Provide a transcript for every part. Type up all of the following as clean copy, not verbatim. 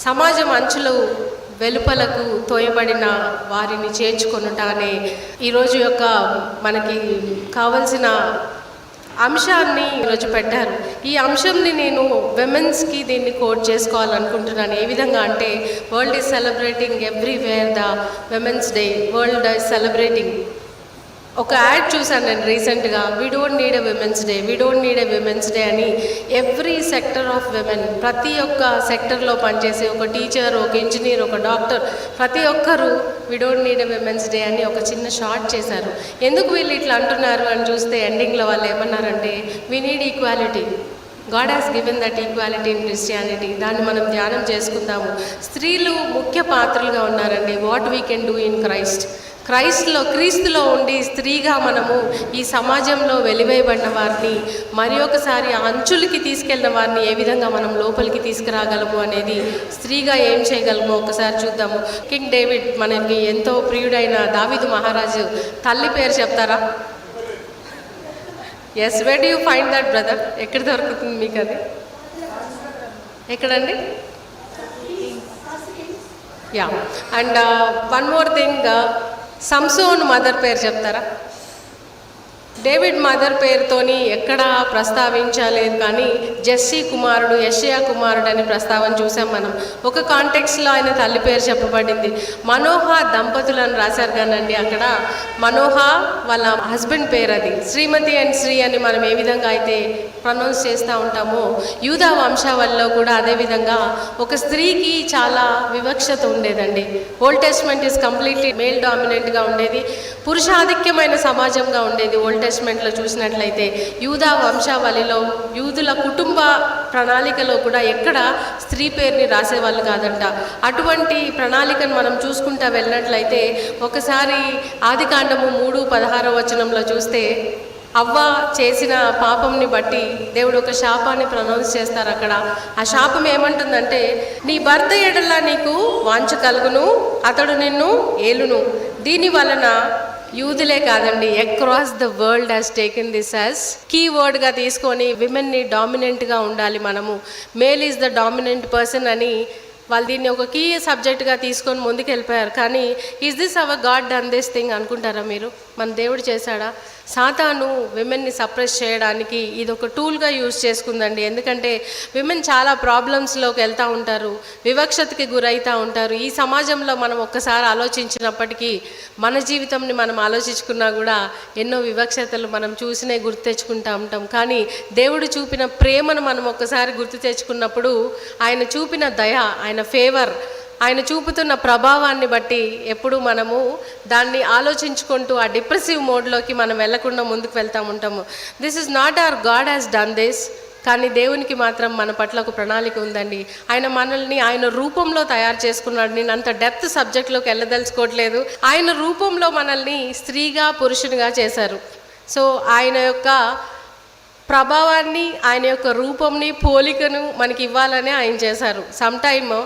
సమాజం అంచులు వెలుపలకు తోయబడిన వారిని చేర్చుకొనుట అనే ఈరోజు యొక్క మనకి కావలసిన అంశాన్ని ఈరోజు పెట్టారు. ఈ అంశంని నేను విమెన్స్కి దీన్ని కోట్ చేసుకోవాలనుకుంటున్నాను. ఏ విధంగా అంటే, world is celebrating everywhere the women's day, world is celebrating. ఒక యాడ్ చూశాను నేను రీసెంట్గా, we don't need a women's day, we don't need a women's day అని. ఎవ్రీ సెక్టర్ ఆఫ్ విమెన్, ప్రతి ఒక్క సెక్టర్లో పనిచేసే ఒక టీచర్, ఒక ఇంజనీర్, ఒక డాక్టర్, ప్రతి ఒక్కరూ we don't need a women's day అని ఒక చిన్న షార్ట్ చేశారు. ఎందుకు వీళ్ళు ఇట్లా అంటున్నారు అని చూస్తే ఎండింగ్లో వాళ్ళు ఏమన్నారంటే, we need equality, God has given that equality in Christianity. దాన్ని మనం ధ్యానం చేసుకుందాము. స్త్రీలు ముఖ్య పాత్రలుగా ఉన్నారండి. What we can do in క్రీస్తులో ఉండి స్త్రీగా మనము ఈ సమాజంలో వెలివేయబడిన వారిని, మరి ఒకసారి అంచులకి తీసుకెళ్ళిన వారిని ఏ విధంగా మనం లోపలికి తీసుకురాగలము అనేది, స్త్రీగా ఏం చేయగలమో ఒకసారి చూద్దాము. కింగ్ డేవిడ్, మనకి ఎంతో ప్రియుడైన దావీదు మహారాజు తల్లి పేరు చెప్తారా? Yes, where do you find that brother? ఎక్కడ దొరుకుతుంది మీకు అది? ఎక్కడండి? Yeah. And one more thing, Samson mother పేరు చెప్తారా? డేవిడ్ మదర్ పేరుతోని ఎక్కడా ప్రస్తావించలేదు, కానీ జెస్సీ కుమారుడు, యెషయా కుమారుడు అని ప్రస్తావన చూసాం మనం. ఒక కాంటెక్స్లో ఆయన తల్లి పేరు చెప్పబడింది. మనోహ దంపతులను రాశారు కానండి, అక్కడ మనోహ వాళ్ళ హస్బెండ్ పేరు అది. శ్రీమతి అండ్ శ్రీ అని మనం ఏ విధంగా అయితే ప్రొనౌన్స్ చేస్తూ ఉంటామో, యూదా వంశావళిలో కూడా అదేవిధంగా ఒక స్త్రీకి చాలా వివక్షత ఉండేదండి. Old testament is completely male డామినెంట్గా ఉండేది, పురుషాధిక్యమైన సమాజంగా ఉండేది. ఓల్డ్ టెస్ట్మెంట్లో చూసినట్లయితే యూదా వంశావళిలో యూదుల కుటుంబ ప్రణాళికలో కూడా ఎక్కడ స్త్రీ పేరుని రాసేవాళ్ళు కాదంట. అటువంటి ప్రణాళికను మనం చూసుకుంటా వెళ్ళినట్లయితే, ఒకసారి ఆదికాండము 3:16 చూస్తే, అవ్వ చేసిన పాపంని బట్టి దేవుడు ఒక శాపాన్ని ప్రొనౌన్స్ చేస్తారు అక్కడ. ఆ శాపం ఏమంటుందంటే, నీ భర్త ఎడల నీకు వాంఛ కలుగును, అతడు నిన్ను ఏలును. దీని వలన యూదులే కాదండి, across the world has taken this as కీవర్డ్గా తీసుకొని విమెన్ని డామినెంట్గా ఉండాలి మనము, male is the dominant person అని వాళ్ళు దీన్ని ఒక కీ సబ్జెక్ట్గా తీసుకొని ముందుకు వెళ్ళిపోయారు. కానీ is this hour God done this thing అనుకుంటారా మీరు? మన దేవుడు చేశాడా? సాతాను విమెన్ని సప్రెస్ చేయడానికి ఇది ఒక టూల్గా యూజ్ చేసుకుందండి. ఎందుకంటే విమెన్ చాలా ప్రాబ్లమ్స్లోకి వెళ్తూ ఉంటారు, వివక్షతకి గురవుతూ ఉంటారు. ఈ సమాజంలో మనం ఒక్కసారి ఆలోచించినప్పటికీ, మన జీవితంని మనం ఆలోచించుకున్నా కూడా ఎన్నో వివక్షతలు మనం చూసినే గుర్తు తెచ్చుకుంటూ ఉంటాం. కానీ దేవుడు చూపిన ప్రేమను మనం ఒక్కసారి గుర్తు తెచ్చుకున్నప్పుడు, ఆయన చూపిన దయ, ఆయన ఫేవర్, ఆయన చూపుతున్న ప్రభావాన్ని బట్టి ఎప్పుడు మనము దాన్ని ఆలోచించుకుంటూ ఆ డిప్రెసివ్ మోడ్లోకి మనం వెళ్లకుండా ముందుకు వెళ్తూ ఉంటాము. This is not our God has done this. కానీ దేవునికి మాత్రం మన పట్ల ఒక ప్రణాళిక ఉందండి. ఆయన మనల్ని ఆయన రూపంలో తయారు చేసుకున్నాడు. నేను అంత డెప్త్ సబ్జెక్ట్లోకి వెళ్ళదలుచుకోవట్లేదు. ఆయన రూపంలో మనల్ని స్త్రీగా పురుషునిగా చేశారు. సో ఆయన యొక్క ప్రభావాన్ని, ఆయన యొక్క రూపంని, పోలికను మనకి ఇవ్వాలని ఆయన చేశారు. సమ్ టైమ్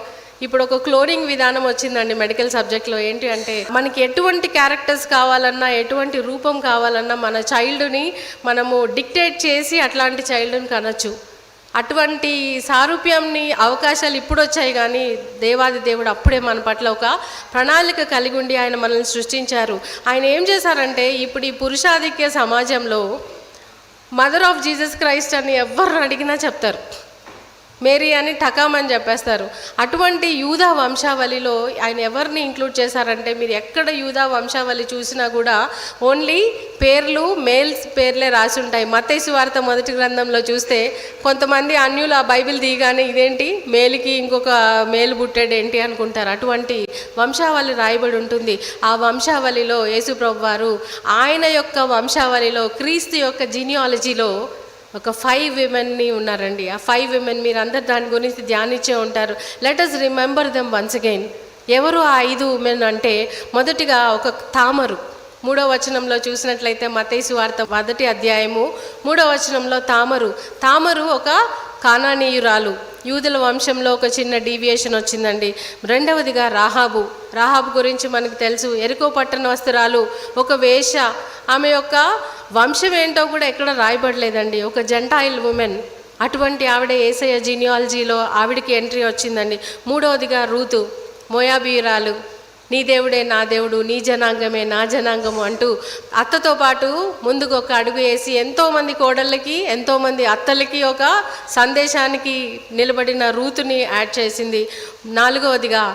ఇప్పుడు ఒక క్లోనింగ్ విధానం వచ్చిందండి మెడికల్ సబ్జెక్ట్లో. ఏంటి అంటే, మనకి ఎటువంటి క్యారెక్టర్స్ కావాలన్నా, ఎటువంటి రూపం కావాలన్నా మన చైల్డ్ని మనము డిక్టేట్ చేసి అట్లాంటి చైల్డ్ని కనొచ్చు. అటువంటి సారూప్యంని అవకాశాలు ఇప్పుడు వచ్చాయి, కానీ దేవాది దేవుడు అప్పుడే మన పట్ల ఒక ప్రణాళిక కలిగి ఉండి ఆయన మనల్ని సృష్టించారు. ఆయన ఏం చేశారంటే, ఇప్పుడు ఈ పురుషాధిక్య సమాజంలో మదర్ ఆఫ్ జీసస్ క్రైస్ట్ అని ఎవరు అడిగినా చెప్తారు, మేరీ అని టకామని చెప్పేస్తారు. అటువంటి యూదా వంశావళిలో ఆయన ఎవరిని ఇంక్లూడ్ చేశారంటే, మీరు ఎక్కడ యూదా వంశావళి చూసినా కూడా ఓన్లీ పేర్లు, మేల్స్ పేర్లే రాసి ఉంటాయి. మత్తయి సువార్త 1వ గ్రంథంలో చూస్తే కొంతమంది అన్యులు ఆ బైబిల్ తీయగానే ఇదేంటి, మేలుకి ఇంకొక మేలు పుట్టాడు ఏంటి అనుకుంటారు. అటువంటి వంశావళి రాయబడి ఉంటుంది. ఆ వంశావళిలో యేసు ప్రభు వారు ఆయన యొక్క వంశావళిలో, క్రీస్తు యొక్క జీనియాలజీలో ఒక 5 విమెన్ని ఉన్నారండి. ఆ 5 విమెన్ మీరు అందరు దాని గురించి ధ్యానించే ఉంటారు. Let us remember them once again. ఎవరు ఆ 5 విమెన్ అంటే, మొదటిగా ఒక తామరు. 3వ వచనంలో చూసినట్లయితే మత్తయి సువార్త 1వ అధ్యాయము 3వ వచనంలో తామరు ఒక కానానీయురాలు. యూదుల వంశంలో ఒక చిన్న డీవియేషన్ వచ్చిందండి. రెండవదిగా రాహాబు గురించి మనకు తెలుసు. ఎరికో పట్టణవస్తురాలు, ఒక వేశ్య. ఆమె యొక్క వంశం ఏంటో కూడా ఎక్కడ రాయబడలేదండి. ఒక జెంటైల్ ఉమెన్. అటువంటి ఆవిడ యేసయ్య జీనియాలజీలో ఆవిడికి ఎంట్రీ వచ్చిందండి. మూడవదిగా రూతు, మోయాబీయురాలు, నీ దేవుడే నా దేవుడు, నీ జనాంగమే నా జనాంగము అంటూ అత్తతో పాటు ముందుకు ఒక అడుగు వేసి ఎంతోమంది కోడళ్ళకి, ఎంతోమంది అత్తలకి ఒక సందేశానికి నిలబడిన రూతుని యాడ్ చేసింది. నాలుగవదిగా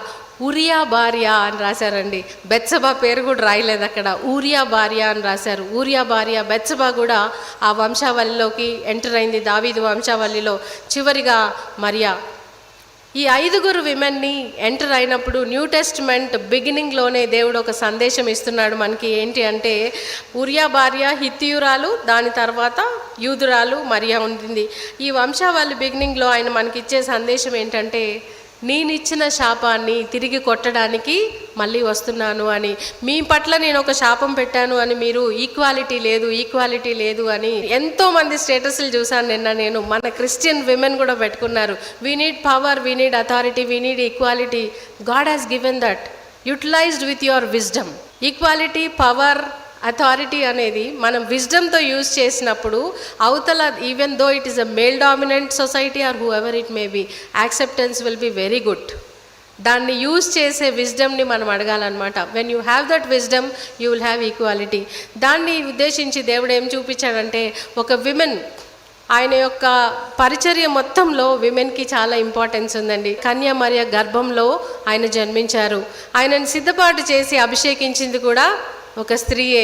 ఊరియా భార్య అని రాశారండి. బెత్సబా పేరు కూడా రాయలేదు అక్కడ, ఊరియా భార్య అని రాశారు. ఊరియా భార్య బెత్సబా కూడా ఆ వంశావళిలోకి ఎంటర్ అయింది, దావీదు వంశావళిలో. చివరిగా మరియా. ఈ 5 విమెన్ని ఎంటర్ అయినప్పుడు న్యూ టెస్ట్మెంట్ బిగినింగ్లోనే దేవుడు ఒక సందేశం ఇస్తున్నాడు మనకి. ఏంటి అంటే, ఊరియా భార్య హిత్తియురాలు, దాని తర్వాత యూదురాలు మరియా ఉంటుంది. ఈ వంశావళి బిగినింగ్లో ఆయన మనకిచ్చే సందేశం ఏంటంటే, నేనిచ్చిన శాపాన్ని తిరిగి కొట్టడానికి మళ్ళీ వస్తున్నాను అని. మీ పట్ల నేను ఒక శాపం పెట్టాను అని మీరు ఈక్వాలిటీ లేదు అని ఎంతోమంది స్టేటస్లు చూశాను నిన్న నేను. మన క్రిస్టియన్ విమెన్ కూడా పెట్టుకున్నారు, we need power, we need authority, we need equality. God has given that, utilized with your wisdom. Equality, power, authority అనేది మనం విజ్డమ్తో యూజ్ చేసినప్పుడు అవతల, even though it is a male dominant society or whoever it may be, acceptance will be very good. దాన్ని use చేసే విజ్డమ్ని మనం అడగాలన్నమాట. When you have that wisdom you will have equality. దాన్ని ఉద్దేశించి దేవుడు ఏం చూపించాడంటే, ఒక విమెన్, ఆయన యొక్క పరిచర్య మొత్తంలో విమెన్కి చాలా ఇంపార్టెన్స్ ఉందండి. కన్యా మరియ గర్భంలో ఆయన జన్మించారు. ఆయనను సిద్ధపాటు చేసి అభిషేకించింది కూడా ఒక స్త్రీయే.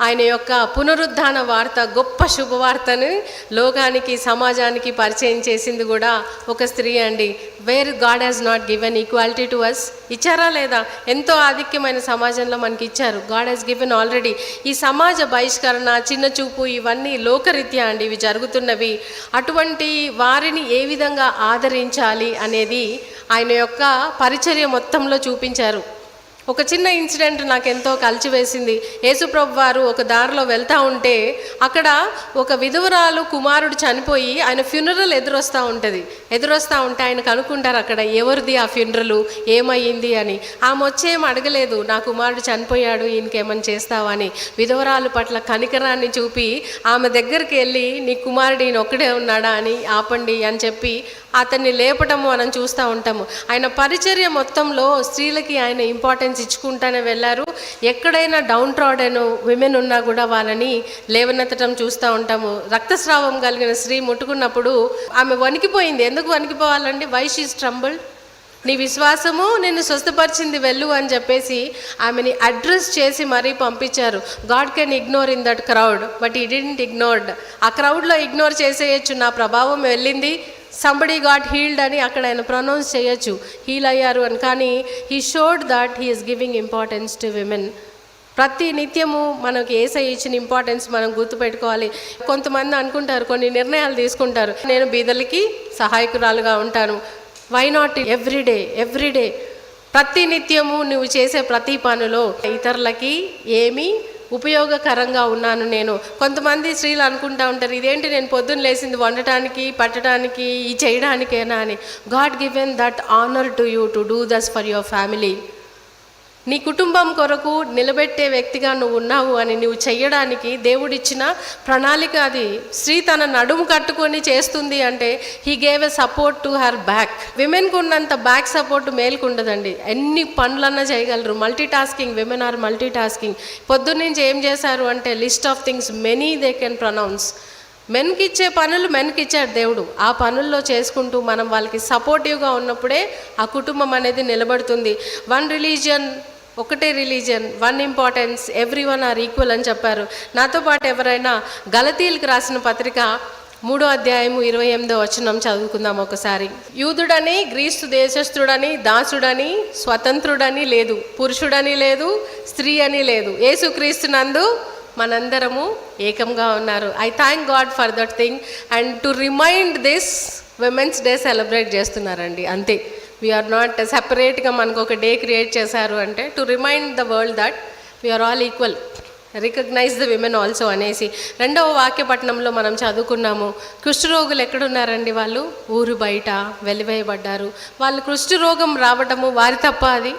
ఆయన యొక్క పునరుద్ధాన వార్త, గొప్ప శుభవార్తను లోకానికి, సమాజానికి పరిచయం చేసింది కూడా ఒక స్త్రీ అండి. Where God has not given equality to us? ఇచ్చారా లేదా? ఎంతో ఆధిక్యమైన సమాజంలో మనకి ఇచ్చారు. God has given already. ఈ సమాజ బహిష్కరణ, చిన్న చూపు, ఇవన్నీ లోకరీత్యా అండి ఇవి జరుగుతున్నవి. అటువంటి వారిని ఏ విధంగా ఆదరించాలి అనేది ఆయన యొక్క పరిచర్య మొత్తంలో చూపించారు. ఒక చిన్న ఇన్సిడెంట్ నాకు ఎంతో కలిచివేసింది. యేసుప్రభు వారు ఒక దారిలో వెళ్తూ ఉంటే అక్కడ ఒక విధవరాలు కుమారుడు చనిపోయి ఆయన ఫ్యూనరల్ ఎదురొస్తూ ఉంటే ఆయనకు అనుకుంటారు అక్కడ, ఎవరిది ఆ ఫ్యూనరల్, ఏమయ్యింది అని. ఆమె వచ్చేం అడగలేదు, నా కుమారుడు చనిపోయాడు, ఈయనకేమని చేస్తావా అని. విధవరాలు పట్ల కనికరాన్ని చూపి ఆమె దగ్గరికి వెళ్ళి, నీ కుమారుడు ఈయన ఒక్కడే ఉన్నాడా అని, ఆపండి అని చెప్పి అతన్ని లేపటము మనం చూస్తూ ఉంటాము. ఆయన పరిచర్య మొత్తంలో స్త్రీలకి ఆయన ఇంపార్టెన్స్ ఇచ్చుకుంటానే వెళ్ళారు. ఎక్కడైనా డౌన్ ట్రాడెన్ విమెన్ ఉన్నా కూడా వాళ్ళని లేవనెత్తడం చూస్తూ ఉంటాము. రక్తస్రావం కలిగిన స్త్రీ ముట్టుకున్నప్పుడు ఆమె వణికిపోయింది. ఎందుకు వణికిపోవాలండి? Why she is trembled. నీ విశ్వాసము నిన్ను స్వస్థపరిచింది, వెళ్ళు అని చెప్పేసి ఆమెని అడ్రస్ చేసి మరీ పంపించారు. God can ignore in that crowd, but he didn't ignored. ఆ క్రౌడ్లో ఇగ్నోర్ చేసేయచ్చు, నా ప్రభావం వెళ్ళింది, సంబడీ గాట్ హీల్డ్ అని అక్కడ ఆయన ప్రొనౌన్స్ చేయొచ్చు, హీల్ అయ్యారు అని. కానీ he showed that he is giving importance to women. ప్రతి నిత్యము మనకి యేసయ్య ఇచ్చిన ఇంపార్టెన్స్ మనం గుర్తుపెట్టుకోవాలి. కొంతమంది అనుకుంటారు, కొన్ని నిర్ణయాలు తీసుకుంటారు, నేను బీదలకి సహాయకురాలుగా ఉంటాను. వై నాట్ ఎవ్రీడే ప్రతి నిత్యము నువ్వు చేసే ప్రతి పనిలో ఇతరులకి ఏమీ ఉపయోగకరంగా ఉన్నాను నేను. కొంతమంది స్త్రీలు అనుకుంటూ ఉంటారు, ఇదేంటి నేను పొద్దున్న లేసింది వండటానికి, పట్టడానికి, ఈ చేయడానికేనా అని. God given that honour to you to do this for your family. నీ కుటుంబం కొరకు నిలబెట్టే వ్యక్తిగా నువ్వు ఉన్నావు అని నువ్వు చెయ్యడానికి దేవుడిచ్చిన ప్రణాళిక అది. స్త్రీ తన నడుము కట్టుకొని చేస్తుంది అంటే he gave a support to her back. విమెన్కు ఉన్నంత బ్యాక్ సపోర్ట్ మేల్కు ఉండదండి. ఎన్ని పనులన్నా చేయగలరు. Multi tasking, women are multi tasking. పొద్దున్నుంచి ఏం చేశారు అంటే list of things many they can pronounce. మెన్కి ఇచ్చే పనులు మెన్కి ఇచ్చాడు దేవుడు. ఆ పనుల్లో చేసుకుంటూ మనం వాళ్ళకి సపోర్టివ్గా ఉన్నప్పుడే ఆ కుటుంబం అనేది నిలబడుతుంది. ఒకటే religion, one importance, everyone are equal అని చెప్పారు. నాతో పాటు ఎవరైనా గలతీయులకు రాసిన పత్రిక 3వ అధ్యాయము 28వ వచనం చదువుకుందాం ఒకసారి. యూదుడని, గ్రీస్తు దేశస్థుడని, దాసుడని, స్వతంత్రుడని లేదు, పురుషుడని లేదు, స్త్రీ అని లేదు, యేసుక్రీస్తునందు మనందరము ఏకంగా ఉన్నారు. I thank God for that thing. And to remind this women's day celebrate చేస్తున్నారండి, అంతే. వీఆర్ నాట్ సెపరేట్గా మనకు ఒక డే క్రియేట్ చేశారు అంటే to remind the world that we are all equal, recognise the women also అనేసి. 2వ వాక్యపట్నంలో మనం చదువుకున్నాము, కుష్ఠరోగులు ఎక్కడున్నారండి? వాళ్ళు ఊరు బయట వెలివేయబడ్డారు. వాళ్ళు కుష్ఠరోగం రావటము వారి తప్ప? అది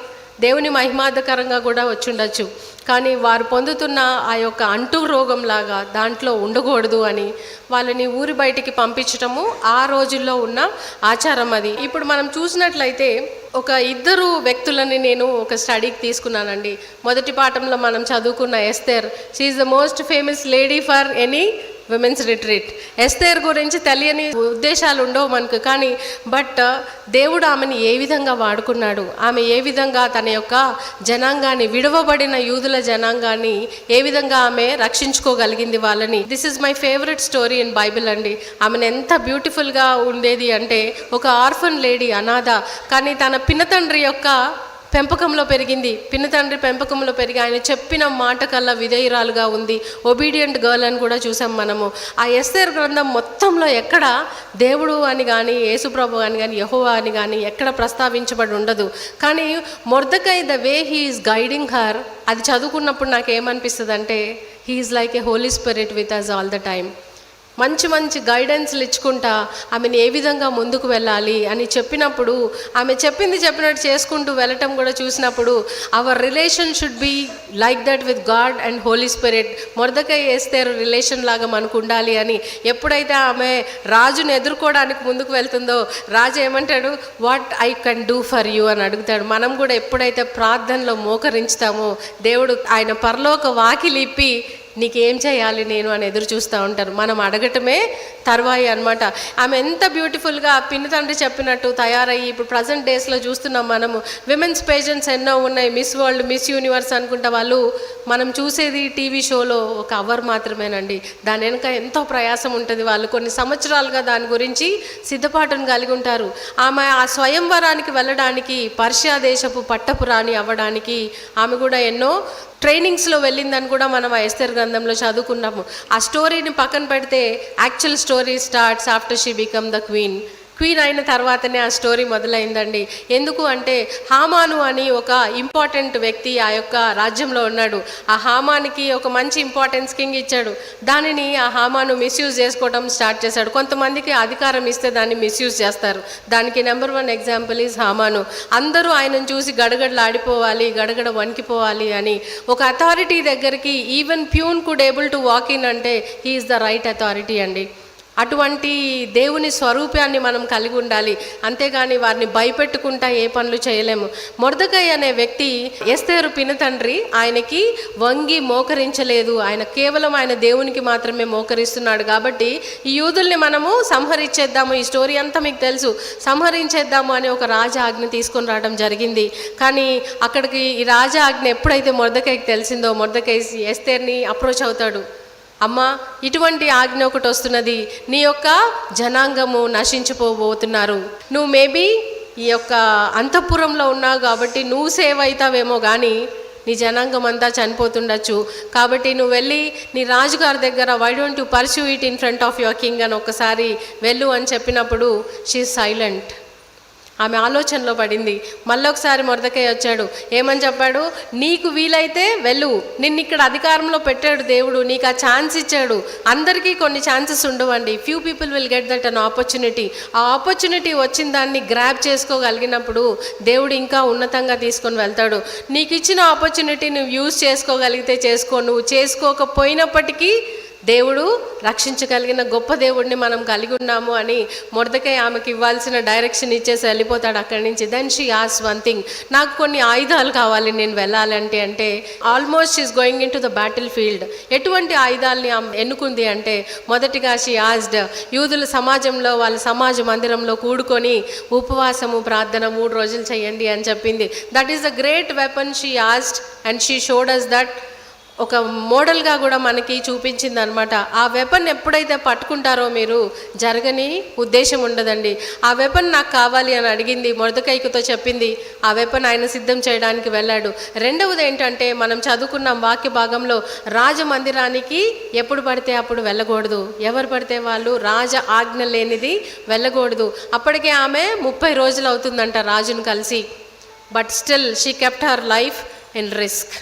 దేవుని మహిమార్థకరంగా కూడా వచ్చుండొచ్చు. కానీ వారు పొందుతున్న ఆ యొక్క అంటూ రోగంలాగా దాంట్లో ఉండకూడదు అని వాళ్ళని ఊరి బయటికి పంపించటము ఆ రోజుల్లో ఉన్న ఆచారం అది. ఇప్పుడు మనం చూసినట్లయితే ఒక ఇద్దరు వ్యక్తులని నేను ఒక స్టడీకి తీసుకున్నానండి. మొదటి పాఠంలో మనం చదువుకున్న Esther. She is the most famous lady for any women's retreat. Esther గురించి తెలియని ఉద్దేశాలు ఉండవు మనకు, కానీ దేవుడు ఆమెను ఏ విధంగా వాడుకున్నాడు, ఆమె ఏ విధంగా తన యొక్క జనాంగాన్ని, విడవబడిన యూదుల జనాంగాన్ని ఏ విధంగా ఆమె రక్షించుకోగలిగింది వాళ్ళని. This is my favourite story in Bible అండి. ఆమెను ఎంత బ్యూటిఫుల్గా ఉండేది అంటే, ఒక ఆర్ఫన్ లేడీ, అనాథ, కానీ తన పినతండ్రి యొక్క పెంపకంలో పెరిగింది. పినతండ్రి పెంపకంలో పెరిగి ఆయన చెప్పిన మాట కల్లా విధేయురాలుగా ఉంది. ఒబీడియంట్ గర్ల్ అని కూడా చూసాం మనము. ఆ ఎస్తేర్ గ్రంథం మొత్తంలో ఎక్కడ దేవుడు అని కానీ, యేసుప్రభు అని కానీ, యెహోవా అని కానీ ఎక్కడ ప్రస్తావించబడి ఉండదు. కానీ Mordecai the way he is guiding her, అది చదువుకున్నప్పుడు నాకు ఏమనిపిస్తుంది అంటే, he is like a holy spirit with us all the time. మంచి మంచి గైడెన్స్లు ఇచ్చుకుంటా ఆమెను ఏ విధంగా ముందుకు వెళ్ళాలి అని చెప్పినప్పుడు, ఆమె చెప్పినట్టు చేసుకుంటూ వెళ్ళటం కూడా చూసినప్పుడు, our relation should be like that with God and holy spirit. Mordecai Esther relation లాగా మనకు ఉండాలి అని. ఎప్పుడైతే ఆమె రాజును ఎదుర్కోవడానికి ముందుకు వెళ్తుందో, రాజు ఏమంటాడు, what I can do for you అని అడుగుతాడు. మనం కూడా ఎప్పుడైతే ప్రార్థనలో మోకరించుతామో, దేవుడు ఆయన పరలోక వాకిలిప్పి నీకేం చేయాలి నేను అని ఎదురు చూస్తూ ఉంటారు. మనం అడగటమే తర్వాయి అనమాట. ఆమె ఎంత బ్యూటిఫుల్గా పిన్ని తండ్రి చెప్పినట్టు తయారయ్యి, ఇప్పుడు ప్రజెంట్ డేస్లో చూస్తున్నాం మనము, విమెన్స్ పేజెంట్స్ ఎన్నో ఉన్నాయి. మిస్ వరల్డ్, మిస్ యూనివర్స్ అనుకుంటా. వాళ్ళు మనం చూసేది టీవీ షోలో ఒక అవర్ మాత్రమేనండి. దాని వెనుక ఎంతో ప్రయాసం ఉంటుంది. వాళ్ళు కొన్ని సంవత్సరాలుగా దాని గురించి సిద్ధపాటును కలిగి ఉంటారు. ఆమె ఆ స్వయంవరానికి వెళ్ళడానికి, పర్షియా దేశపు పట్టపు రాణి అవ్వడానికి ఆమె కూడా ఎన్నో ట్రైనింగ్స్లో వెళ్ళిందని కూడా మనం ఆ ఎస్తేర్ గ్రంథంలో చదువుకున్నాము. ఆ స్టోరీని పక్కన పెడితే actual story starts after she become the queen. Queen అయిన తర్వాతనే ఆ స్టోరీ మొదలైందండి. ఎందుకు అంటే, హామాను అని ఒక ఇంపార్టెంట్ వ్యక్తి ఆ యొక్క రాజ్యంలో ఉన్నాడు. ఆ హామానికి ఒక మంచి ఇంపార్టెన్స్ కింగ్ ఇచ్చాడు. దానిని ఆ హామాను మిస్యూజ్ చేసుకోవడం స్టార్ట్ చేశాడు. కొంతమందికి అధికారం ఇస్తే దాన్ని మిస్యూజ్ చేస్తారు. దానికి నెంబర్ 1 ఎగ్జాంపుల్ ఈజ్ హామాను. అందరూ ఆయనను చూసి గడగడలాడిపోవాలి, గడగడ వణికిపోవాలి అని. ఒక అథారిటీ దగ్గరికి even peon could able to walk in అంటే he is the right authority అండి. అటువంటి దేవుని స్వరూపాన్ని మనం కలిగి ఉండాలి. అంతేగాని వారిని భయపెట్టుకుంటా ఏ పనులు చేయలేము. మొర్దెకై అనే వ్యక్తి ఎస్తేరు పినతండ్రి, ఆయనకి వంగి మోకరించలేదు. ఆయన కేవలం ఆయన దేవునికి మాత్రమే మోకరిస్తున్నాడు. కాబట్టి ఈ యూదుల్ని మనము సంహరించేద్దాము, ఈ స్టోరీ అంతా మీకు తెలుసు, సంహరించేద్దాము అని ఒక రాజ ఆజ్ఞ తీసుకొని రావడం జరిగింది. కానీ అక్కడికి ఈ రాజ ఆజ్ఞ ఎప్పుడైతే మొర్దెకైకి తెలిసిందో, మొర్దెకై ఎస్తేర్ని అప్రోచ్ అవుతాడు. అమ్మ, ఇటువంటి ఆజ్ఞ ఒకటి వస్తున్నది, నీ యొక్క జనాంగము నశించిపోబోతున్నారు. నువ్వు మేబీ ఈ యొక్క అంతఃపురంలో ఉన్నావు కాబట్టి నువ్వు సేవ్ అవుతావేమో, కానీ నీ జనాంగం అంతా చనిపోతుండొచ్చు. కాబట్టి నువ్వు వెళ్ళి నీ రాజుగారి దగ్గర why don't you pursue it in front of your king అని ఒక్కసారి వెళ్ళు అని చెప్పినప్పుడు షీ ఈజ్ సైలెంట్. ఆమె ఆలోచనలో పడింది. మళ్ళొకసారి మొర్దెకై వచ్చాడు. ఏమని చెప్పాడు, నీకు వీలైతే వెళ్ళు, నిన్ను ఇక్కడ అధికారంలో పెట్టాడు దేవుడు, నీకు ఆ ఛాన్స్ ఇచ్చాడు. అందరికీ కొన్ని ఛాన్సెస్ ఉండవండి. Few people will get that an opportunity. ఆ ఆపర్చునిటీ వచ్చిన దాన్ని గ్రాబ్ చేసుకోగలిగినప్పుడు దేవుడు ఇంకా ఉన్నతంగా తీసుకొని వెళ్తాడు. నీకు ఇచ్చిన ఆపర్చునిటీ నువ్వు యూజ్ చేసుకోగలిగితే చేసుకో, నువ్వు చేసుకోకపోయినప్పటికీ దేవుడు రక్షించగలిగిన గొప్ప దేవుడిని మనం కలిగి ఉన్నాము అని మొర్దెకై ఆమెకి ఇవ్వాల్సిన డైరెక్షన్ ఇచ్చేసి వెళ్ళిపోతాడు అక్కడి నుంచి. Then she asks one thing, నాకు కొన్ని ఆయుధాలు కావాలి నేను వెళ్ళాలంటే. అంటే almost she is going in to the battle field. ఎటువంటి ఆయుధాలని ఎన్నుకుంది అంటే, మొదటిగా షీ ఆస్క్డ్, యూదుల సమాజంలో వాళ్ళ సమాజ మందిరంలో కూడుకొని ఉపవాసము ప్రార్థన 3 రోజులు చేయండి అని చెప్పింది. That is the great weapon she asked and she showed us that. ఒక మోడల్గా కూడా మనకి చూపించింది అనమాట. ఆ వెపన్ ఎప్పుడైతే పట్టుకుంటారో మీరు, జరగని ఉద్దేశం ఉండదండి. ఆ వెపన్ నాకు కావాలి అని అడిగింది, మొర్దెకైతో చెప్పింది. ఆ వెపన్ ఆయన సిద్ధం చేయడానికి వెళ్ళాడు. రెండవది ఏంటంటే, మనం చదువుకున్న వాక్య భాగంలో రాజమందిరానికి ఎప్పుడు పడితే అప్పుడు వెళ్ళకూడదు, ఎవరు పడితే వాళ్ళు, రాజ ఆజ్ఞ లేనిది వెళ్ళకూడదు. అప్పటికే ఆమె 30 రోజులు అవుతుందంట రాజును కలిసి. But still she kept her life in risk.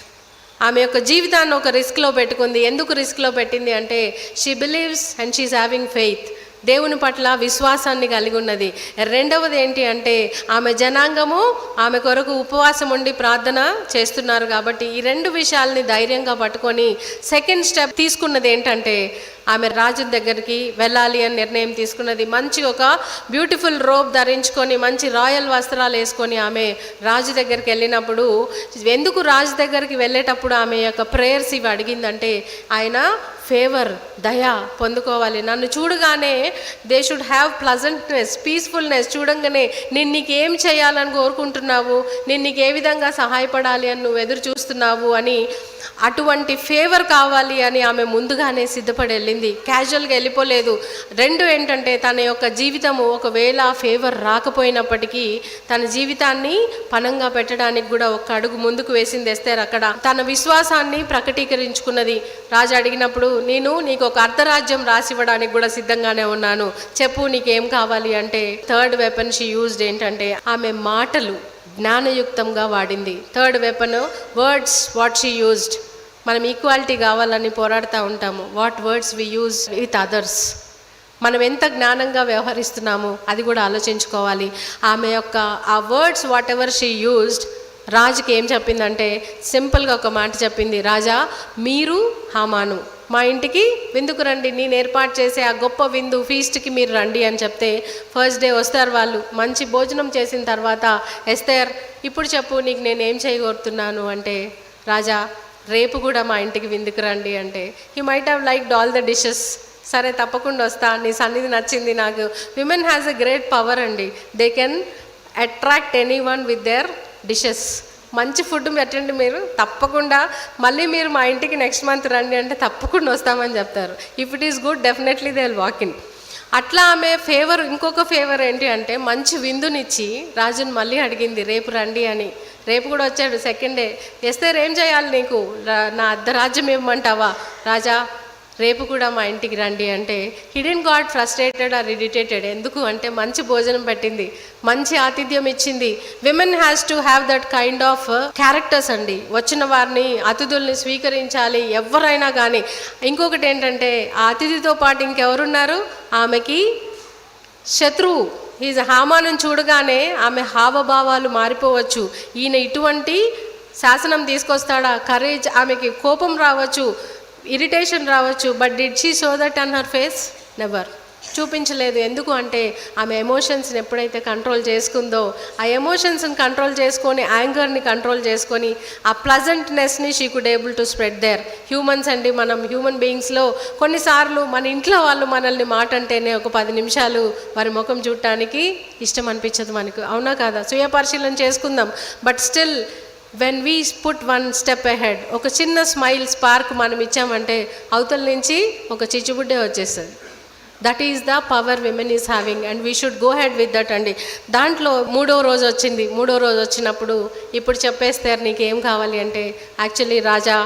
ఆమె యొక్క జీవితాన్ని ఒక రిస్క్లో పెట్టుకుంది. ఎందుకు రిస్క్లో పెట్టింది అంటే, she believes and she is having faith. దేవుని పట్ల విశ్వాసాన్ని కలిగి ఉన్నది. రెండవది ఏంటి అంటే ఆమె జనాంగము ఆమె కొరకు ఉపవాసం ఉండి ప్రార్థన చేస్తున్నారు. కాబట్టి ఈ రెండు విషయాల్ని ధైర్యంగా పట్టుకొని సెకండ్ స్టెప్ తీసుకున్నది ఏంటంటే ఆమె రాజు దగ్గరికి వెళ్ళాలి అని నిర్ణయం తీసుకున్నది. మంచి ఒక బ్యూటిఫుల్ రోబ్ ధరించుకొని మంచి రాయల్ వస్త్రాలు వేసుకొని ఆమె రాజు దగ్గరికి వెళ్ళినప్పుడు, ఎందుకు రాజు దగ్గరికి వెళ్ళేటప్పుడు ఆమె యొక్క ప్రేయర్స్ ఇవి అడిగిందంటే ఆయన ఫేవర్, దయ పొందుకోవాలి. నన్ను చూడగానే దే షుడ్ హ్యావ్ ప్లజెంట్నెస్, పీస్ఫుల్నెస్. చూడంగానే నేను నీకేం చేయాలని కోరుకుంటున్నావు, నేను నీకు ఏ విధంగా సహాయపడాలి అని నువ్వు ఎదురు చూస్తున్నావు అని, అటువంటి ఫేవర్ కావాలి అని ఆమె ముందుగానే సిద్ధపడి వెళ్ళింది. క్యాజువల్గా వెళ్ళిపోలేదు. రెండు ఏంటంటే తన యొక్క జీవితము ఒకవేళ ఫేవర్ రాకపోయినప్పటికీ తన జీవితాన్ని పణంగా పెట్టడానికి కూడా ఒక అడుగు ముందుకు వేసింది ఎస్తేర్. అక్కడ తన విశ్వాసాన్ని ప్రకటీకరించుకున్నది. రాజు అడిగినప్పుడు నేను నీకు ఒక అర్ధరాజ్యం రాసివ్వడానికి కూడా సిద్ధంగానే ఉన్నాను, చెప్పు నీకేం కావాలి అంటే థర్డ్ వెపన్ షీ యూజ్డ్ ఏంటంటే ఆమె మాటలు జ్ఞానయుక్తంగా వాడింది. Third weapon words, what she used. మనం ఈక్వాలిటీ కావాలని పోరాడుతూ ఉంటాము. What words we use with others. మనం ఎంత జ్ఞానంగా వ్యవహరిస్తున్నాము అది కూడా ఆలోచించుకోవాలి. ఆమె యొక్క ఆ words what ever she used రాజుకి ఏం చెప్పిందంటే సింపుల్గా ఒక మాట చెప్పింది, రాజా మీరు హామాను మా ఇంటికి విందుకు రండి, నేను ఏర్పాటు చేసే ఆ గొప్ప విందు ఫీస్ట్కి మీరు రండి అని చెప్తే ఫస్ట్ డే వస్తారు వాళ్ళు. మంచి భోజనం చేసిన తర్వాత ఎస్తేర్ ఇప్పుడు చెప్పు నీకు నేనేం చేయగోరుతున్నాను అంటే, రాజా రేపు కూడా మా ఇంటికి విందుకు రండి అంటే he might have liked all the dishes. సరే తప్పకుండా వస్తా, నీ సన్నిధి నచ్చింది నాకు. Women has a great power అండి. They can attract anyone with their dishes. మంచి ఫుడ్ పెట్టండి మీరు, తప్పకుండా మళ్ళీ మీరు మా ఇంటికి నెక్స్ట్ మంత్ రండి అంటే తప్పకుండా వస్తామని చెప్తారు. If it is good definitely they will walk in. అట్లా ఆమె ఫేవర్, ఇంకొక ఫేవర్ ఏంటి అంటే మంచి విందునిచ్చి రాజుని మళ్ళీ అడిగింది రేపు రండి అని. రేపు కూడా వచ్చాడు సెకండ్ డే. ఎస్తేర్ ఏం చేయాలి నీకు, నా అర్ధరాజ్యం ఇవ్వమంటావా, రాజా రేపు కూడా మా ఇంటికి రండి అంటే he didn't got frustrated or irritated. ఎందుకు అంటే మంచి భోజనం పెట్టింది, మంచి ఆతిథ్యం ఇచ్చింది. Women has to have that kind of characters అండి. వచ్చిన వారిని అతిథుల్ని స్వీకరించాలి ఎవరైనా కానీ. ఇంకొకటి ఏంటంటే ఆ అతిథితో పాటు ఇంకెవరున్నారు, ఆమెకి శత్రువు ఈజ్ హామాను చూడగానే ఆమె హావభావాలు మారిపోవచ్చు. ఈయన ఇటువంటి శాసనం తీసుకొస్తాడా, కరేజ్, ఆమెకి కోపం రావచ్చు, ఇరిటేషన్ రావచ్చు. But did she show that on her face? Never. చూపించలేదు. ఎందుకు అంటే ఆమె ఎమోషన్స్ని ఎప్పుడైతే కంట్రోల్ చేసుకుందో, ఆ ఎమోషన్స్ని కంట్రోల్ చేసుకొని యాంగర్ని కంట్రోల్ చేసుకొని ఆ ప్లజెంట్నెస్ని she could able to spread there. Humans అండి, మనం హ్యూమన్ బీయింగ్స్లో కొన్నిసార్లు మన ఇంట్లో వాళ్ళు మనల్ని మాట అంటేనే ఒక 10 నిమిషాలు వారి ముఖం చూడటానికి ఇష్టం అనిపించదు మనకు, అవునా కాదా? స్వీయ పరిశీలన చేసుకుందాం. But still when we put one step ahead, ఒక చిన్న స్మైల్ స్పార్క్ మనం ఇచ్చామంటే అవతల నుంచి ఒక చిచ్చుబుడ్డే వచ్చేస్తుంది. That is the power women is having and we should go head with that అండి. దాంట్లో 3వ రోజు వచ్చింది. 3వ రోజు వచ్చినప్పుడు ఇప్పుడు చెప్పేస్తారు నీకేం కావాలి అంటే, యాక్చువల్లీ రాజా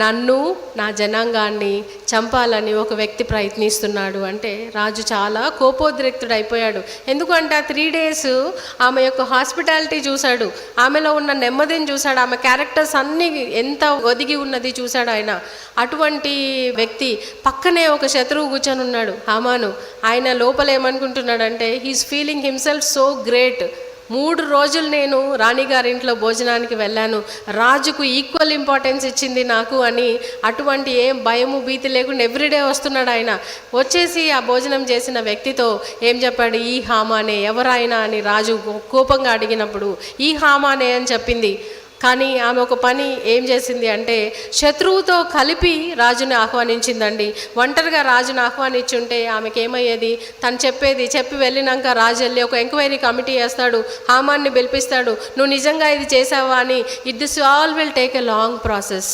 నన్ను నా జనాంగాన్ని చంపాలని ఒక వ్యక్తి ప్రయత్నిస్తున్నాడు అంటే రాజు చాలా కోపోద్రిక్తుడు అయిపోయాడు. ఎందుకంటే ఆ 3 days ఆమె యొక్క హాస్పిటాలిటీ చూశాడు, ఆమెలో ఉన్న నెమ్మదిని చూశాడు, ఆమె క్యారెక్టర్స్ అన్నీ ఎంత ఒదిగి ఉన్నది చూశాడు ఆయన. అటువంటి వ్యక్తి పక్కనే ఒక శత్రువు కూర్చొని ఉన్నాడు హామాను. ఆయన లోపల ఏమనుకుంటున్నాడంటే he's feeling himself so great. 3 రోజులు నేను రాణిగారింట్లో భోజనానికి వెళ్ళాను, రాజుకు ఈక్వల్ ఇంపార్టెన్స్ ఇచ్చింది నాకు అని అటువంటి ఏం భయము భీతి లేకుండా ఎవ్రీడే వస్తున్నాడు ఆయన. వచ్చేసి ఆ భోజనం చేసిన వ్యక్తితో ఏం చెప్పాడు, ఈ హామానే ఎవరైనా అని రాజు కోపంగా అడిగినప్పుడు ఈ హామానే అని చెప్పింది. కానీ ఆమె ఒక పని ఏం చేసింది అంటే శత్రువుతో కలిపి రాజుని ఆహ్వానించిందండి. ఒంటరిగా రాజుని ఆహ్వానించుంటే ఆమెకి ఏమయ్యేది, తను చెప్పి వెళ్ళినాక రాజు వెళ్ళి ఒక ఎంక్వైరీ కమిటీ వేస్తాడు, హామాన్ని పిలిపిస్తాడు, నువ్వు నిజంగా ఇది చేసావా అని. This all will take a long process.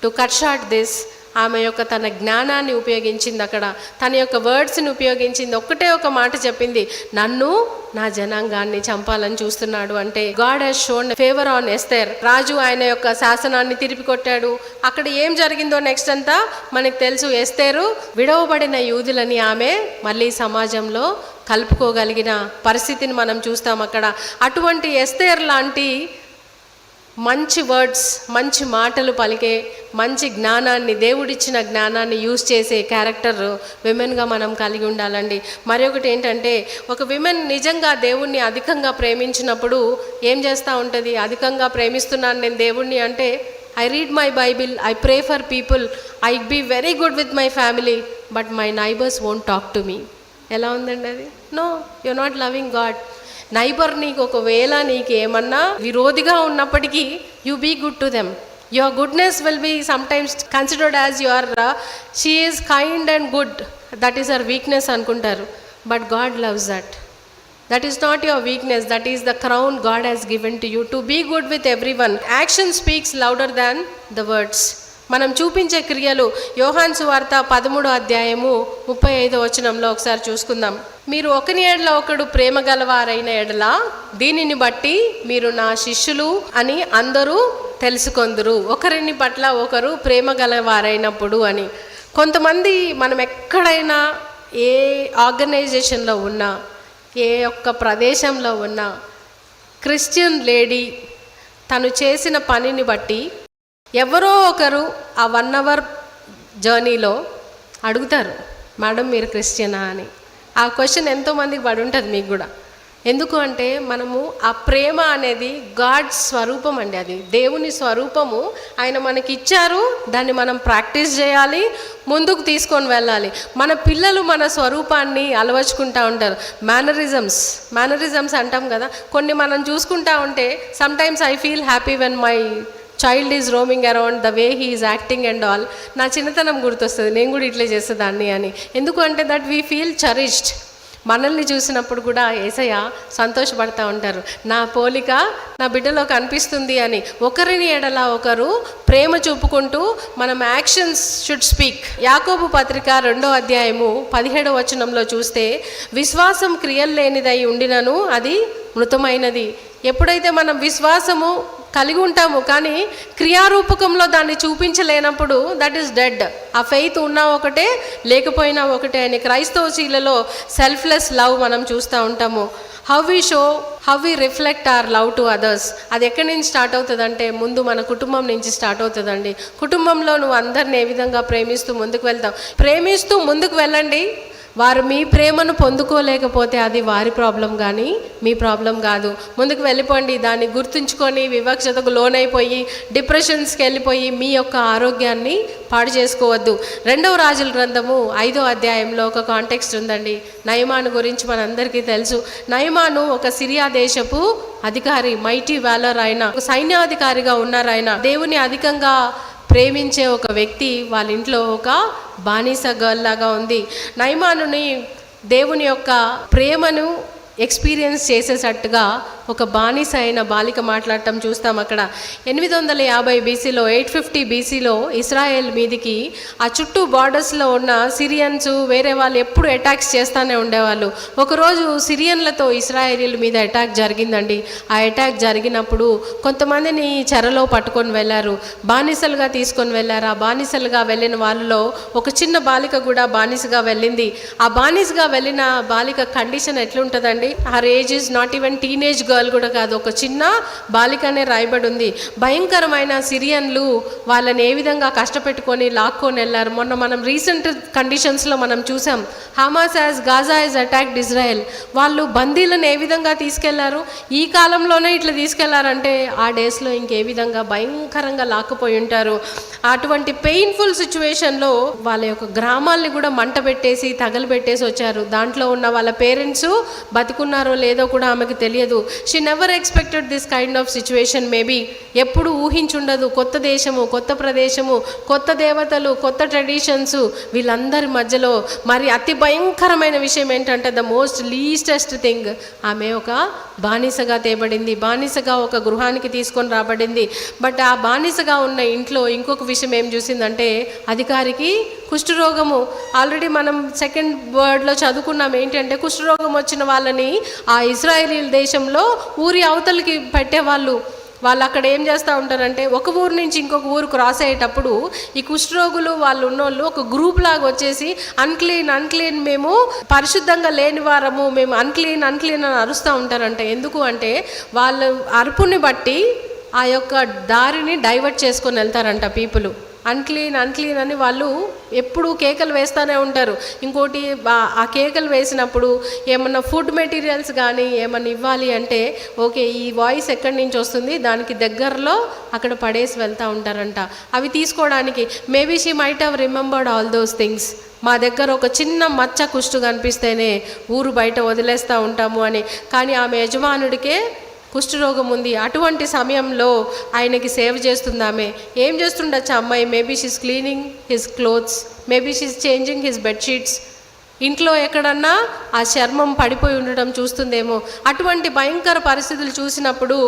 To cut short this, ఆమె యొక్క తన జ్ఞానాన్ని ఉపయోగించింది, అక్కడ తన యొక్క వర్డ్స్ని ఉపయోగించింది. ఒక్కటే ఒక మాట చెప్పింది, నన్ను నా జనాంగాన్ని చంపాలని చూస్తున్నాడు అంటే God has shown favour on Esther. రాజు ఆయన యొక్క శాసనాన్ని తిరిపికొట్టాడు. అక్కడ ఏం జరిగిందో నెక్స్ట్ అంతా మనకు తెలుసు. ఎస్తేరు విడవబడిన యూదులని ఆమె మళ్ళీ సమాజంలో కలుపుకోగలిగిన పరిస్థితిని మనం చూస్తాం అక్కడ. అటువంటి ఎస్తేర్ లాంటి మంచి వర్డ్స్, మంచి మాటలు పలికే, మంచి జ్ఞానాన్ని, దేవుడిచ్చిన జ్ఞానాన్ని యూజ్ చేసే క్యారెక్టర్ విమెన్గా మనం కలిగి ఉండాలండి. మరొకటి ఏంటంటే, ఒక విమెన్ నిజంగా దేవుణ్ణి అధికంగా ప్రేమించినప్పుడు ఏం చేస్తూ ఉంటుంది? అధికంగా ప్రేమిస్తున్నాను నేను దేవుణ్ణి అంటే, I read my Bible, I pray for people, I be very good with my family, but my neighbours won't talk to me. ఎలా ఉందండి అది? No, you are not loving God. Neighbour నీకు ఒకవేళ నీకు ఏమన్నా విరోధిగా ఉన్నప్పటికీ you be good to them. Your goodness will be sometimes considered as your she is kind and good, that is our weakness అనుకుంటారు. But God loves that. That is not your weakness, that is the crown God has given to you to be good with everyone. Action speaks louder than the words. మనం చూపించే క్రియలు. యోహాను సువార్త 13వ అధ్యాయము 35వ వచనంలో ఒకసారి చూసుకుందాం. మీరు ఒకని ఎడల ఒకడు ప్రేమ గలవారైన ఎడల దీనిని బట్టి మీరు నా శిష్యులు అని అందరూ తెలుసుకొందురు. ఒకరిని పట్ల ఒకరు ప్రేమ గలవారైనప్పుడు అని. కొంతమంది మనం ఎక్కడైనా ఏ ఆర్గనైజేషన్లో ఉన్నా, ఏ ఒక్క ప్రదేశంలో ఉన్న క్రిస్టియన్ లేడీ తను చేసిన పనిని బట్టి ఎవరో ఒకరు ఆ 1 hour జర్నీలో అడుగుతారు, మేడం మీరు క్రిస్టియనా అని. ఆ క్వశ్చన్ ఎంతోమందికి పడి ఉంటుంది, మీకు కూడా. ఎందుకు అంటే మనము ఆ ప్రేమ అనేది గాడ్ స్వరూపం అండి, అది దేవుని స్వరూపము. ఆయన మనకి ఇచ్చారు, దాన్ని మనం ప్రాక్టీస్ చేయాలి, ముందుకు తీసుకొని వెళ్ళాలి. మన పిల్లలు మన స్వరూపాన్ని అలవర్చుకుంటూ ఉంటారు. మేనరిజమ్స్ అంటాం కదా, కొన్ని మనం చూసుకుంటా ఉంటే sometimes I feel happy when my child is roaming around the way he is acting and all. నా చిన్నతనం గుర్తొస్తుంది, నేను కూడా ఇట్లే చేసేదాన్ని అని. ఎందుకు అంటే దట్ వీ ఫీల్ చరిష్డ్. మనల్ని చూసినప్పుడు కూడా యేసయ్య సంతోషపడతా ఉంటారు, నా పోలిక నా బిడ్డలో కనిపిస్తుంది అని. ఒకరిని ఎడల ఒకరు ప్రేమ చూపుకుంటూ మనం యాక్షన్స్ షుడ్ స్పీక్. యాకోబు పత్రిక 2వ అధ్యాయము 17వ వచనంలో చూస్తే, విశ్వాసం క్రియలు లేనిదై ఉండినను అది మృతమైనది. ఎప్పుడైతే మనం విశ్వాసము కలిగి ఉంటాము కానీ క్రియారూపకంలో దాన్ని చూపించలేనప్పుడు దట్ ఈస్ డెడ్. ఆ ఫెయిత్ ఉన్నా ఒకటే, లేకపోయినా ఒకటే అని. క్రైస్తవశీలలో సెల్ఫ్లెస్ లవ్ మనం చూస్తూ ఉంటాము. How we reflect our love to others. అది ఎక్కడి నుంచి స్టార్ట్ అవుతుంది అంటే ముందు మన కుటుంబం నుంచి స్టార్ట్ అవుతుందండి. కుటుంబంలో నువ్వు అందరిని ఏ విధంగా ప్రేమిస్తూ ముందుకు వెళ్తావు, ప్రేమిస్తూ ముందుకు వెళ్ళండి. వారు మీ ప్రేమను పొందుకోలేకపోతే అది వారి ప్రాబ్లం కానీ మీ ప్రాబ్లం కాదు. ముందుకు వెళ్ళిపోండి. దాన్ని గుర్తుంచుకొని వివక్షతకు లోనైపోయి డిప్రెషన్స్కి వెళ్ళిపోయి మీ యొక్క ఆరోగ్యాన్ని పాడు చేసుకోవద్దు. 2వ రాజుల గ్రంథము 5వ అధ్యాయంలో ఒక కాంటెక్స్ట్ ఉందండి. నయమాను గురించి మనందరికీ తెలుసు. నయమాను ఒక సిరియా దేశపు అధికారి, మైటీ వ్యాలర్, ఆయన ఒక సైన్యాధికారిగా ఉన్నారు. ఆయన దేవుని అధికంగా ప్రేమించే ఒక వ్యక్తి. వాళ్ళ ఇంట్లో ఒక బానిస గర్ల్ లాగా ఉంది. నయమానుని దేవుని యొక్క ప్రేమను ఎక్స్పీరియన్స్ చేసేటట్టుగా ఒక బానిస అయిన బాలిక మాట్లాడటం చూస్తాం అక్కడ. 850 బీసీలో 850 బీసీలో ఇస్రాయేల్ మీదికి ఆ చుట్టూ బార్డర్స్లో ఉన్న సిరియన్స్ వేరే వాళ్ళు ఎప్పుడు అటాక్స్ చేస్తూనే ఉండేవాళ్ళు. ఒకరోజు సిరియన్లతో ఇస్రాయేలీల మీద అటాక్ జరిగిందండి. ఆ అటాక్ జరిగినప్పుడు కొంతమందిని చెరలో పట్టుకొని వెళ్ళారు, బానిసలుగా తీసుకొని వెళ్ళారు. ఆ బానిసలుగా వెళ్ళిన వాళ్ళలో ఒక చిన్న బాలిక కూడా బానిసగా వెళ్ళింది. ఆ బానిసగా వెళ్ళిన బాలిక కండిషన్ ఎట్లుంటుందండి? Her age is not even teenage girl కూడా కాదు, ఒక చిన్న బాలికనే రాయబడి ఉంది. భయంకరమైన సిరియన్లు వాళ్ళని ఏ విధంగా కష్టపెట్టుకొని లాక్కొని వెళ్ళారు. మొన్న మనం రీసెంట్ కండిషన్స్లో మనం చూసాం, Hamas as Gaza as attacked Israel. వాళ్ళు బందీలను ఏ విధంగా తీసుకెళ్లారు, ఈ కాలంలోనే ఇట్లా తీసుకెళ్లారంటే ఆ డేస్లో ఇంకే విధంగా భయంకరంగా లాక్కుపోయి ఉంటారు. అటువంటి పెయిన్ఫుల్ సిచ్యువేషన్లో వాళ్ళ యొక్క గ్రామాల్ని కూడా మంట పెట్టేసి తగలబెట్టేసి వచ్చారు. దాంట్లో ఉన్న వాళ్ళ పేరెంట్స్ బతుకున్నారో లేదో కూడా ఆమెకు తెలియదు. She never expected this kind of situation. Maybe ఎప్పుడు ఊహించుండదు. కొత్త దేశము, కొత్త ప్రదేశము, కొత్త దేవతలు, కొత్త ట్రెడిషన్స్, వీళ్ళందరి మధ్యలో మరి అతి భయంకరమైన విషయం ఏంటంటే ద మోస్ట్ లీస్టెస్ట్ థింగ్, ఆమె ఒక బానిసగా తేబడింది, బానిసగా ఒక గృహానికి తీసుకొని రాబడింది. బట్ ఆ బానిసగా ఉన్న ఇంట్లో ఇంకొక విషయం ఏం చూసిందంటే అధికారికి కుష్ఠరోగము. ఆల్రెడీ మనం సెకండ్ వర్డ్లో చదువుకున్నాం ఏంటంటే కుష్ఠరోగం వచ్చిన వాళ్ళని ఆ ఇజ్రాయేలీల దేశంలో ఊరి అవతలకి పెట్టేవాళ్ళు. వాళ్ళు అక్కడ ఏం చేస్తూ ఉంటారంటే ఒక ఊరు నుంచి ఇంకొక ఊరు క్రాస్ అయ్యేటప్పుడు ఈ కుష్ఠరోగులు వాళ్ళు ఉన్నోళ్ళు ఒక గ్రూప్ లాగా వచ్చేసి అన్క్లీన్, మేము పరిశుద్ధంగా లేని వారము, మేము అన్క్లీన్ అని అరుస్తూ ఉంటారంట. ఎందుకు అంటే వాళ్ళ అరుపుని బట్టి ఆ యొక్క దారిని డైవర్ట్ చేసుకొని వెళ్తారంట పీపుల్. అన్క్లీన్ అన్క్లీన్ అని వాళ్ళు ఎప్పుడు కేకలు వేస్తూనే ఉంటారు. ఇంకోటి ఆ కేకలు వేసినప్పుడు ఏమన్నా ఫుడ్ మెటీరియల్స్ కానీ ఏమన్నా ఇవ్వాలి అంటే ఓకే ఈ వాయిస్ ఎక్కడి నుంచి వస్తుంది దానికి దగ్గరలో అక్కడ పడేసి వెళ్తూ ఉంటారంట. అవి తీసుకోవడానికి maybe she might have remembered all those things. మా దగ్గర ఒక చిన్న మచ్చ కుష్టు కనిపిస్తేనే ఊరు బయట వదిలేస్తూ ఉంటాము అని. కానీ ఆమె యజమానుడికే కుష్ఠరోగం ఉంది. అటువంటి సమయంలో ఆయనకి సేవ చేస్తుంది. ఆమె ఏం చేస్తుండొచ్చు అమ్మాయి? Maybe she's cleaning his clothes, maybe she's changing his bedsheets. ఇంట్లో ఎక్కడన్నా ఆ చర్మం పడిపోయి ఉండటం చూస్తుందేమో. అటువంటి భయంకర పరిస్థితులు చూసినప్పుడు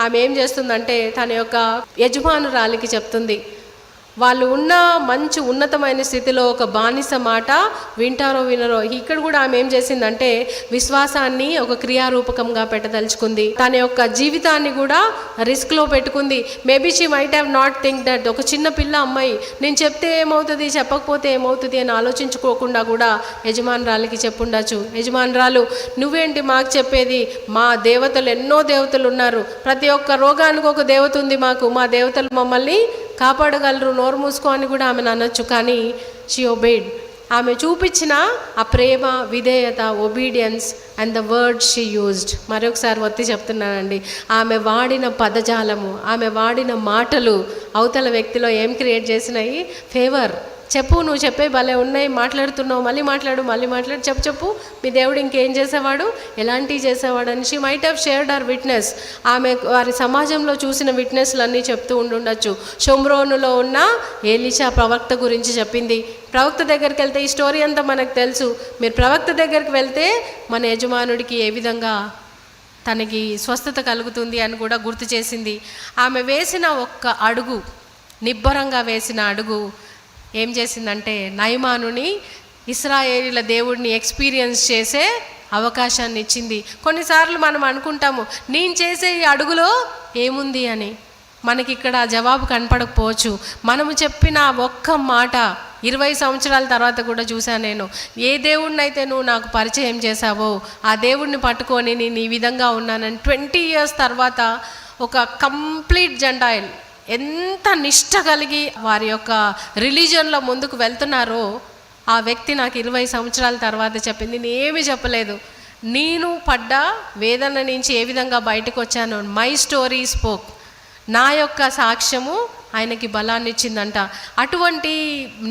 ఆమె ఏం చేస్తుందంటే తన యొక్క యజమానురాలికి చెప్తుంది. వాళ్ళు ఉన్న మంచి ఉన్నతమైన స్థితిలో ఒక బానిస మాట వింటారో వినరో. ఇక్కడ కూడా ఆమె ఏం చేసిందంటే విశ్వాసాన్ని ఒక క్రియారూపకంగా పెట్టదలుచుకుంది. తన యొక్క జీవితాన్ని కూడా రిస్క్లో పెట్టుకుంది. Maybe she might have not think that ఒక చిన్న పిల్ల అమ్మాయి నేను చెప్తే ఏమవుతుంది చెప్పకపోతే ఏమవుతుంది అని ఆలోచించుకోకుండా కూడా యజమానురాలికి చెప్పుండొచ్చు. యజమానురాలు నువ్వేంటి మాకు చెప్పేది? మా దేవతలు ఎన్నో దేవతలు ఉన్నారు, ప్రతి ఒక్క రోగానికి ఒక దేవత ఉంది మాకు, మా దేవతలు మమ్మల్ని కాపాడగలరు, నోరు మూసుకో అని కూడా ఆమెను అనొచ్చు. కానీ షీ ఒబేడ్. ఆమె చూపించిన ఆ ప్రేమ, విధేయత, obedience and the word she used. మరొకసారి ఒత్తి చెప్తున్నానండి, ఆమె వాడిన పదజాలము, ఆమె వాడిన మాటలు అవతల వ్యక్తిలో ఏం క్రియేట్ చేసినాయి? ఫేవర్. చెప్పు, నువ్వు చెప్పే భలే ఉన్నాయి, మాట్లాడుతున్నావు, మళ్ళీ మాట్లాడు, చెప్పు మీ దేవుడు ఇంకేం చేసేవాడు, ఎలాంటివి చేసేవాడు అని she might have shared our witness. ఆమె వారి సమాజంలో చూసిన విట్నెస్లన్నీ చెప్తూ ఉండుండొచ్చు. షోమ్రోనులో ఉన్న ఏలీషా ప్రవక్త గురించి చెప్పింది. ప్రవక్త దగ్గరికి వెళ్తే ఈ స్టోరీ అంతా మనకు తెలుసు. మీరు ప్రవక్త దగ్గరికి వెళ్తే మన యజమానుడికి ఏ విధంగా తనకి స్వస్థత కలుగుతుంది అని కూడా గుర్తు చేసింది. ఆమె వేసిన ఒక్క అడుగు, నిబ్బరంగా వేసిన అడుగు ఏం చేసిందంటే నయమానుని ఇశ్రాయేలీల దేవుడిని ఎక్స్పీరియన్స్ చేసే అవకాశాన్ని ఇచ్చింది. కొన్నిసార్లు మనం అనుకుంటాము నేను చేసే ఈ అడుగులో ఏముంది అని. మనకి ఇక్కడ జవాబు కనపడకపోవచ్చు. మనము చెప్పిన ఒక్క మాట 20 సంవత్సరాల తర్వాత కూడా చూశాను నేను. ఏ దేవుడిని అయితే నువ్వు నాకు పరిచయం చేశావో ఆ దేవుడిని పట్టుకొని నేను ఈ విధంగా ఉన్నానని 20 years తర్వాత ఒక కంప్లీట్ జెంటాయిల్ ఎంత నిష్ఠ కలిగి వారి యొక్క రిలీజన్లో ముందుకు వెళ్తున్నారో ఆ వ్యక్తి నాకు 20 సంవత్సరాల తర్వాత చెప్పింది. నేను ఏమీ చెప్పలేదు, నేను పడ్డ వేదన నుంచి ఏ విధంగా బయటకు వచ్చాను. My story spoke. నా యొక్క సాక్ష్యము ఆయనకి బలాన్ని ఇచ్చిందంట. అటువంటి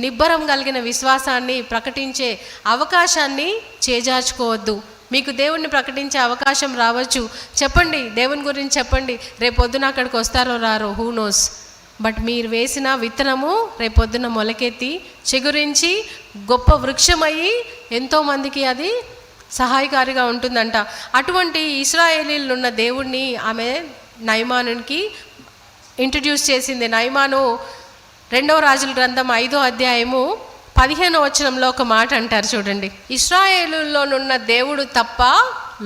నిబ్బరం కలిగిన విశ్వాసాన్ని ప్రకటించే అవకాశాన్ని చేజార్చుకోవద్దు. మీకు దేవుణ్ణి ప్రకటించే అవకాశం రావచ్చు, చెప్పండి, దేవుని గురించి చెప్పండి. రేపొద్దున అక్కడికి వస్తారో రారో, హూ నోస్. బట్ మీరు వేసిన విత్తనము రేపొద్దున మొలకెత్తి చిగురించి గొప్ప వృక్షమయ్యి ఎంతోమందికి అది సహాయకారిగా ఉంటుందంట. అటువంటి ఇశ్రాయేలీలు ఉన్న దేవుణ్ణి ఆమె నయమానునికి ఇంట్రడ్యూస్ చేసింది. నయమాను 2వ రాజుల గ్రంథం 5వ అధ్యాయము 15వ వచనంలో ఒక మాట అంటారు చూడండి. ఇశ్రాయేలులోనున్న దేవుడు తప్ప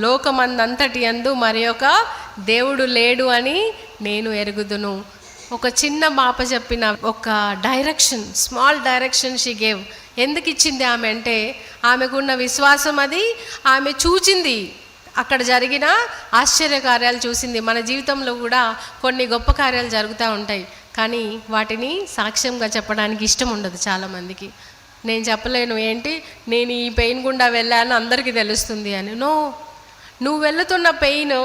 లోకమందంతటి యందు మరి ఒక దేవుడు లేడు అని నేను ఎరుగుదును. ఒక చిన్న మాప చెప్పిన ఒక direction, small direction she gave. ఎందుకు ఇచ్చింది ఆమె అంటే ఆమెకున్న విశ్వాసం. అది ఆమె చూచింది, అక్కడ జరిగిన ఆశ్చర్య కార్యాలు చూసింది. మన జీవితంలో కూడా కొన్ని గొప్ప కార్యాలు జరుగుతూ ఉంటాయి, కానీ వాటిని సాక్ష్యంగా చెప్పడానికి ఇష్టం ఉండదు చాలామందికి. నేను చెప్పలేను, ఏంటి నేను ఈ పెయిన్ గుండా వెళ్ళాను అందరికీ తెలుస్తుంది అని. నో, నువ్వు వెళుతున్న పెయిన్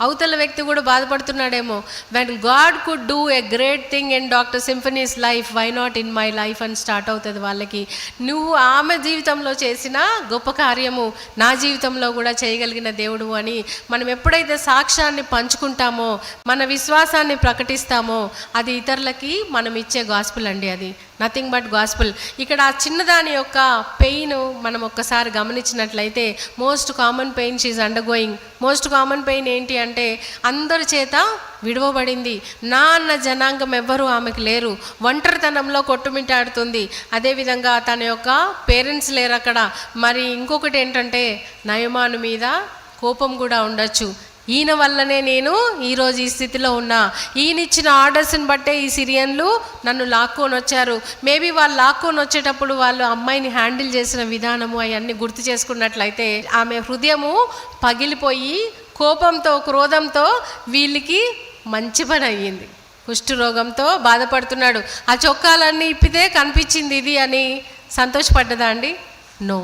అవతల వ్యక్తి కూడా బాధపడుతున్నాడేమో. When God could do a great thing in doctor symphonies life, why not in my life అని స్టార్ట్ అవుతుంది వాళ్ళకి. నువ్వు ఆమె జీవితంలో చేసిన గొప్ప కార్యము నా జీవితంలో కూడా చేయగలిగిన దేవుడు అని మనం ఎప్పుడైతే సాక్ష్యాన్ని పంచుకుంటామో, మన విశ్వాసాన్ని ప్రకటిస్తామో, అది ఇతరులకి మనం ఇచ్చే గాస్పుల్ అండి. అది నథింగ్ బట్ గాస్పుల్. ఇక్కడ ఆ చిన్నదాని యొక్క పెయిన్ మనం ఒక్కసారి గమనించినట్లయితే most common pain she is undergoing. Most common pain ఏంటి అంటే అందరి చేత విడవబడింది. నా అన్న జనాంగం ఎవ్వరూ ఆమెకు లేరు. ఒంటరితనంలో కొట్టుమిట్టాడుతుంది. అదేవిధంగా తన యొక్క పేరెంట్స్ లేరు అక్కడ. మరి ఇంకొకటి ఏంటంటే నయమాను మీద కోపం కూడా ఉండొచ్చు. ఈయన వల్లనే నేను ఈరోజు ఈ స్థితిలో ఉన్నా, ఈయన ఇచ్చిన ఆర్డర్స్ని బట్టే ఈ సిరియన్లు నన్ను లాక్కొని వచ్చారు. మేబీ వాళ్ళు లాక్కొని వచ్చేటప్పుడు వాళ్ళు అమ్మాయిని హ్యాండిల్ చేసిన విధానము అవన్నీ గుర్తు చేసుకున్నట్లయితే ఆమె హృదయము పగిలిపోయి కోపంతో, క్రోధంతో వీళ్ళకి మంచి పని అయ్యింది. కుష్ఠరోగంతో బాధపడుతున్నాడు, ఆ చొక్కాలన్నీ ఇప్పితే కనిపించింది ఇది అని సంతోషపడ్డదా అండి? నో.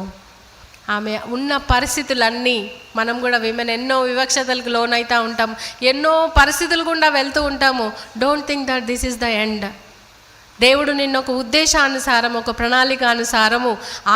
ఆమె ఉన్న పరిస్థితులన్నీ, మనం కూడా విమెన్ ఎన్నో వివక్షతలకు లోనైతూ ఉంటాం, ఎన్నో పరిస్థితులు గుండా వెళ్తూ ఉంటాము. Don't think that this is the end. దేవుడు నిన్న ఒక ఉద్దేశానుసారం, ఒక ప్రణాళికానుసారము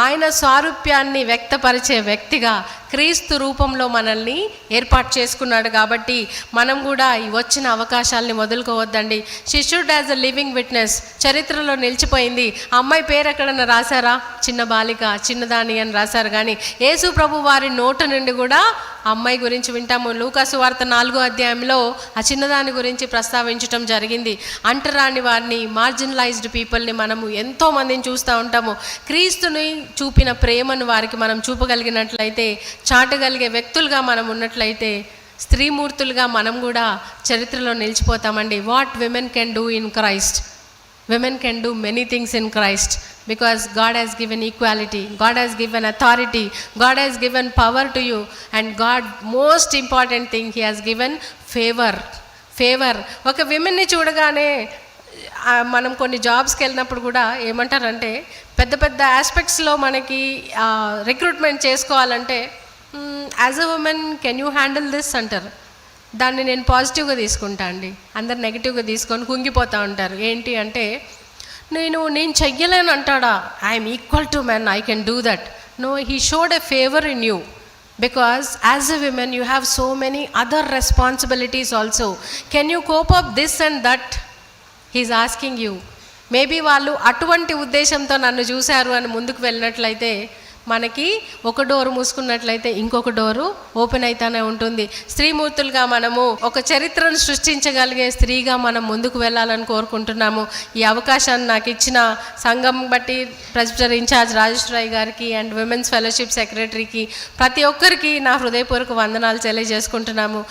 ఆయన స్వారూప్యాన్ని వ్యక్తపరిచే వ్యక్తిగా క్రీస్తు రూపంలో మనల్ని ఏర్పాటు చేసుకున్నాడు. కాబట్టి మనం కూడా ఈ వచ్చిన అవకాశాలని వదులుకోవద్దండి. She should as a living witness. చరిత్రలో నిలిచిపోయింది. అమ్మాయి పేరు ఎక్కడన్నా రాశారా? చిన్న బాలిక, చిన్నదాని అని రాశారు. కానీ యేసు ప్రభు వారి నోటు నుండి కూడా అమ్మాయి గురించి వింటాము. లూకాసు వార్త 4వ అధ్యాయంలో ఆ చిన్నదాని గురించి ప్రస్తావించడం జరిగింది. అంటరాని వారిని, మార్జినలైజ్డ్ పీపుల్ని మనము ఎంతోమందిని చూస్తూ ఉంటాము. క్రీస్తుని చూపిన ప్రేమను వారికి మనం చూపగలిగినట్లయితే, చాటగలిగే వ్యక్తులుగా మనం ఉన్నట్లయితే, స్త్రీమూర్తులుగా మనం కూడా చరిత్రలో నిలిచిపోతామండి. What women can do in Christ. Women can do many things in Christ because God has given equality, God has given authority, God has given power to you, and God, most important thing, He has given favor. ఒక విమెన్ని చూడగానే మనం కొన్ని జాబ్స్కి వెళ్ళినప్పుడు కూడా ఏమంటారంటే, పెద్ద పెద్ద ఆస్పెక్ట్స్లో మనకి రిక్రూట్మెంట్ చేసుకోవాలంటే, as a women can you handle this అంటారు. దాన్ని నేను పాజిటివ్గా తీసుకుంటా అండి. అందరు నెగిటివ్గా తీసుకొని కుంగిపోతూ ఉంటారు. ఏంటి అంటే, నేను చెయ్యలేను అంటాడా, I'm equal to men, I can do that. No, he showed a favour in you because as a women you have so many other responsibilities also. Can you cope up this and that? He is asking you. Maybe వాళ్ళు అటువంటి ఉద్దేశంతో నన్ను చూశారు అని ముందుకు వెళ్ళినట్లయితే, మనకి ఒక డోరు మూసుకున్నట్లయితే ఇంకొక డోరు ఓపెన్ అవుతానే ఉంటుంది. స్త్రీమూర్తులుగా మనము ఒక చరిత్రను సృష్టించగలిగే స్త్రీగా మనం ముందుకు వెళ్ళాలని కోరుకుంటున్నాము. ఈ అవకాశాన్ని నాకు ఇచ్చిన సంఘం బట్టి ప్రెసిడెంట్ ఇన్ఛార్జ్ రాజేశ్వరరాయ్ గారికి అండ్ విమెన్స్ ఫెలోషిప్ సెక్రటరీకి, ప్రతి ఒక్కరికి నా హృదయపూర్వక వందనాలు తెలియజేసుకుంటున్నాము.